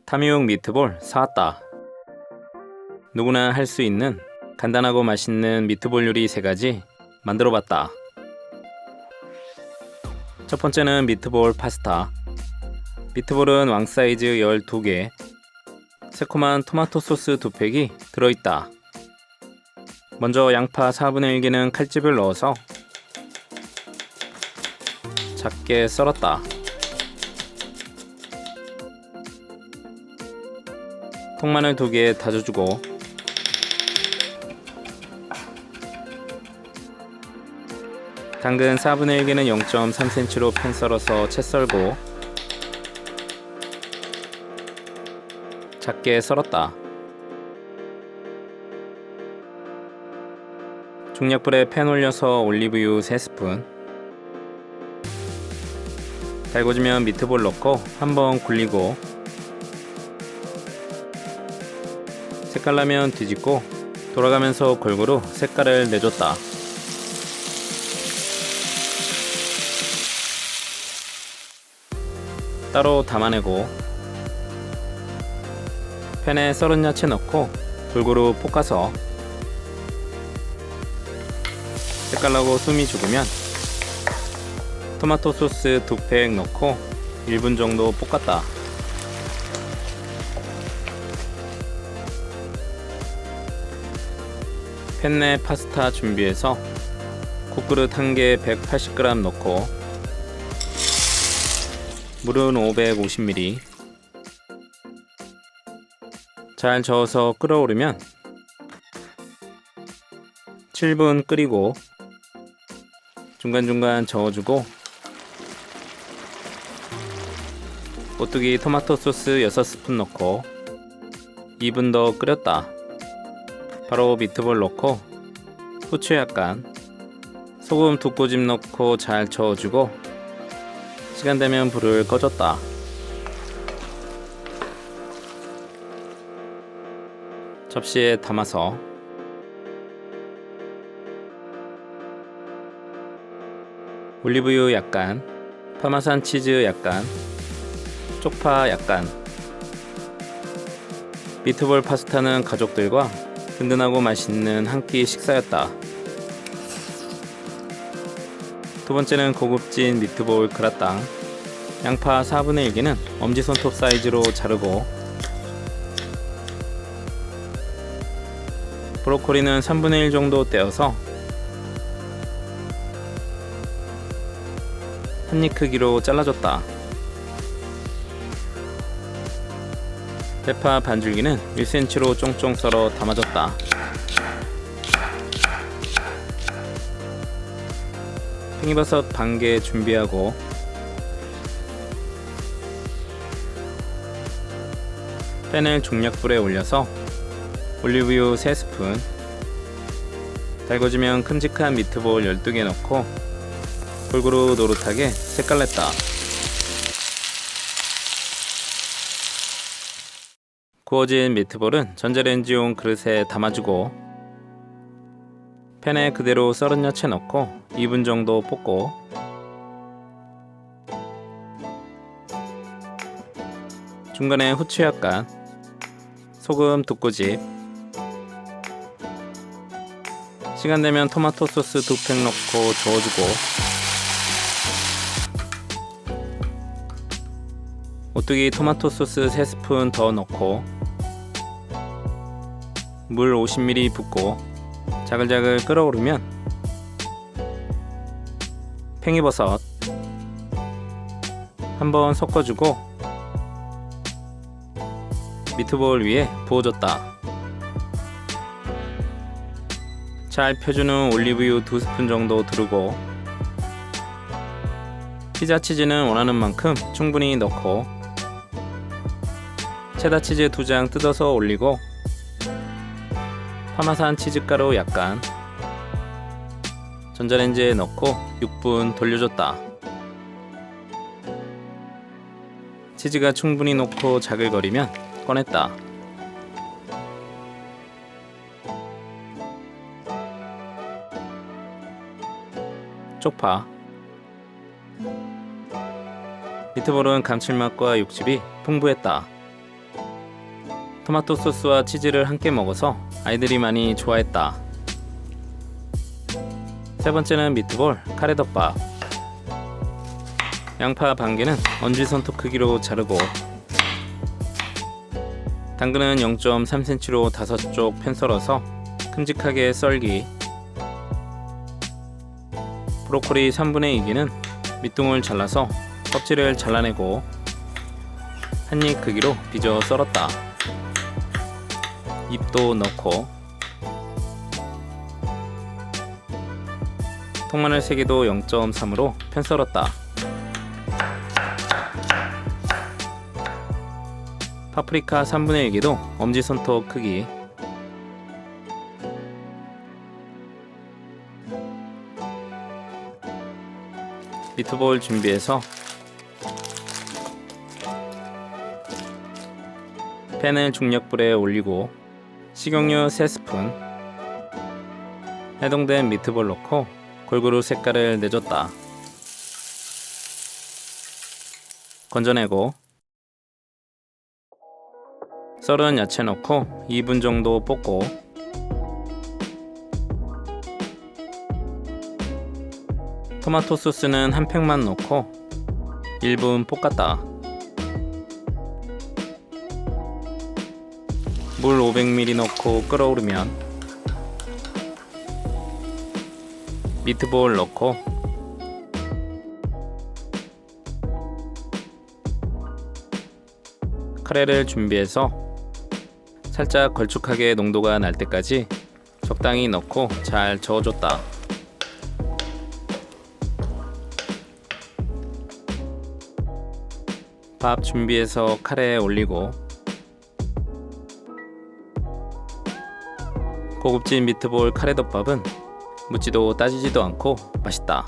타미옥 미트볼 사왔다. 누구나 할 수 있는 간단하고 맛있는 미트볼 요리 3가지 만들어봤다. 첫 번째는 미트볼 파스타. 미트볼은 왕 사이즈 12개, 새콤한 토마토 소스 2팩이 들어있다. 먼저 양파 4분의 1개는 칼집을 넣어서 작게 썰었다. 통마늘 2개 다져주고 당근 4분의 1개는 0.3cm로 편 썰어서 채 썰고 작게 썰었다. 중약불에 팬 올려서 올리브유 3스푼, 달궈지면 미트볼 넣고 한번 굴리고 색깔 나면 뒤집고 돌아가면서 골고루 색깔을 내줬다. 따로 담아내고 팬에 썰은 야채 넣고 골고루 볶아서 색깔 나고 숨이 죽으면 토마토 소스 2팩 넣고 1분 정도 볶았다. 팬 내 파스타 준비해서 국그릇 1개 180g 넣고 물은 550ml 잘 저어서 끓어오르면 7분 끓이고 중간중간 저어주고 오뚜기 토마토 소스 6스푼 넣고 2분 더 끓였다. 바로 미트볼 넣고 후추 약간, 소금 2꼬집 넣고 잘 저어주고 시간 되면 불을 꺼줬다. 접시에 담아서 올리브유 약간, 파마산 치즈 약간, 쪽파 약간. 미트볼 파스타는 가족들과 든든하고 맛있는 한 끼 식사였다. 두 번째는 고급진 미트볼 그라탕. 양파 4분의 1개는 엄지손톱 사이즈로 자르고 브로콜리는 3분의 1 정도 떼어서 한입 크기로 잘라줬다. 대파 반줄기는 1cm로 쫑쫑 썰어 담아줬다. 팽이버섯 반개 준비하고 팬을 중약불에 올려서 올리브유 3스푼, 달궈지면 큼직한 미트볼 12개 넣고 골고루 노릇하게 색깔 냈다. 구워진 미트볼은 전자레인지용 그릇에 담아주고 팬에 그대로 썰은 야채 넣고 2분 정도 볶고 중간에 후추 약간, 소금 2꼬집, 시간 되면 토마토 소스 2팩 넣고 저어주고 오뚜기 토마토 소스 3스푼 더 넣고 물 50ml 붓고 자글자글 끓어오르면 팽이버섯 한번 섞어주고 미트볼 위에 부어줬다. 잘 펴주는 올리브유 2스푼 정도 두르고 피자 치즈는 원하는 만큼 충분히 넣고 체다 치즈 2장 뜯어서 올리고 파마산 치즈가루 약간, 전자레인지에 넣고 6분 돌려줬다. 치즈가 충분히 녹고 자글거리면 꺼냈다. 쪽파. 미트볼은 감칠맛과 육즙이 풍부했다. 토마토 소스와 치즈를 함께 먹어서 아이들이 많이 좋아했다. 세 번째는 미트볼 카레덮밥. 양파 반 개는 엄지손톱 크기로 자르고 당근은 0.3cm로 5쪽 편 썰어서 큼직하게 썰기. 브로콜리 3분의 2개는 밑둥을 잘라서 껍질을 잘라내고 한 입 크기로 빚어 썰었다. 잎도 넣고 통마늘 3개도 0.3으로 편 썰었다. 파프리카 3분의 1개도 엄지손톱 크기. 미트볼 준비해서 팬을 중약불에 올리고 식용유 3스푼, 해동된 미트볼 넣고 골고루 색깔을 내줬다. 건져내고 썰은 야채 넣고 2분 정도 볶고 토마토 소스는 한 팩만 넣고 1분 볶았다. 물 500ml 넣고 끓어오르면 미트볼 넣고 카레를 준비해서 살짝 걸쭉하게 농도가 날 때까지 적당히 넣고 잘 저어줬다. 밥 준비해서 카레에 올리고 고급진 미트볼 카레덮밥은 묻지도 따지지도 않고 맛있다.